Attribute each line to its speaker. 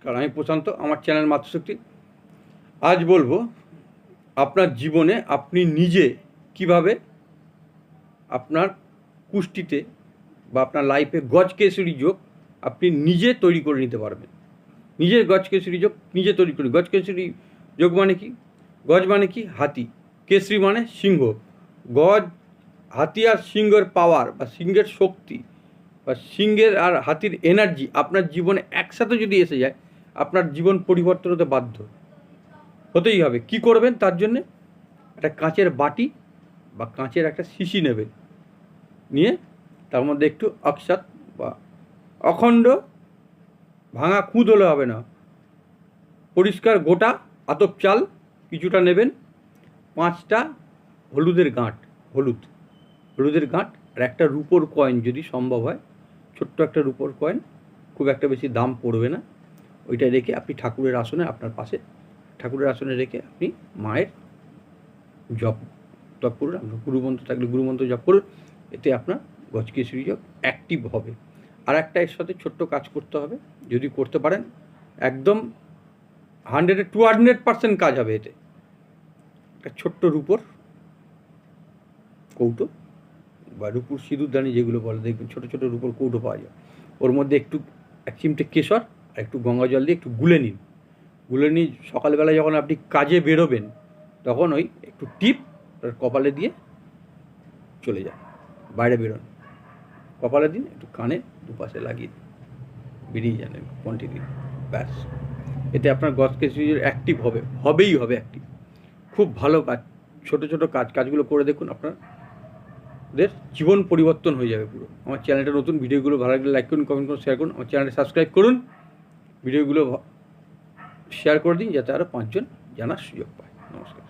Speaker 1: কারণ আমি প্রশান্ত, আমার চ্যানেল মাতৃশক্তি। আজ বলবো আপনার জীবনে আপনি নিজে কিভাবে আপনার কুষ্টিতে বা আপনার লাইফে গজকেশরী যোগ আপনি নিজে তৈরি করে নিতে পারবেন। নিজের গজকেশরী যোগ নিজে তৈরি করি। গজকেশরী যোগ মানে কি? গজ মানে কি? হাতি। কেশরী মানে সিংহ। গজ, হাতি আর সিংহের পাওয়ার বা সিংহের শক্তি বা সিংহের আর হাতির এনার্জি আপনার জীবনে একসাথে যদি এসে যায়, আপনার জীবন পরিবর্তন হতে বাধ্য, হতেই হবে। কি করবেন তার জন্যে? একটা কাঁচের বাটি বা কাঁচের একটা শিশি নেবেন, নিয়ে তার মধ্যে একটু অক্ষত বা অখণ্ড, ভাঙা খুদ হলে হবে না, পরিষ্কার গোটা আতপ চাল কিছুটা নেবেন, 5টা হলুদের গাঁট, হলুদের গাঁট, আর একটা রুপোর কয়েন যদি সম্ভব হয়, ছোট্ট একটা রুপোর কয়েন, খুব একটা বেশি দাম পড়বে না। ওইটা রেখে আপনি ঠাকুরের আসনে, আপনার পাশে ঠাকুরের আসনে রেখে আপনি মায়ের জপ করুন। আপনার গুরুমন্ত্র থাকলে গুরুমন্ত্র জপ করুন। এতে আপনার গজকেশরী যোগ অ্যাক্টিভ হবে। আর একটা এর সাথে ছোট্ট কাজ করতে হবে, যদি করতে পারেন একদম 200% কাজ হবে এতে। একটা ছোট্ট রুপোর কৌটো বা রুপুর সিঁদুরদানি যেগুলো বলে, দেখবেন ছোটো ছোটো রুপোর কৌটো পাওয়া যায়, ওর মধ্যে একটু 1 চিমটে কেশর আর একটু গঙ্গা জল দিয়ে একটু গুলে নিন। সকালবেলা যখন আপনি কাজে বেরোবেন তখন ওই একটু টিপ কপালে দিয়ে চলে যান, বাইরে বেরোন, কপালে দিন, একটু কানে দুপাশে লাগিয়ে দিন, বেরিয়ে যান, কন্টিনিউ, ব্যাস। এতে আপনার গজকেশরী অ্যাক্টিভ হবেই হবে অ্যাক্টিভ। খুব ভালো কাজ, ছোটো ছোটো কাজগুলো করে দেখুন, আপনাদের জীবন পরিবর্তন হয়ে যাবে পুরো। আমার চ্যানেলটা নতুন, ভিডিওগুলো ভালো লাগলে লাইক করুন, কমেন্ট করুন, শেয়ার করুন। আমার চ্যানেলটা সাবস্ক্রাইব করুন, ভিডিওগুলো শেয়ার করে দিন যাতে আরও 5 জন জানার সুযোগ পায়। নমস্কার।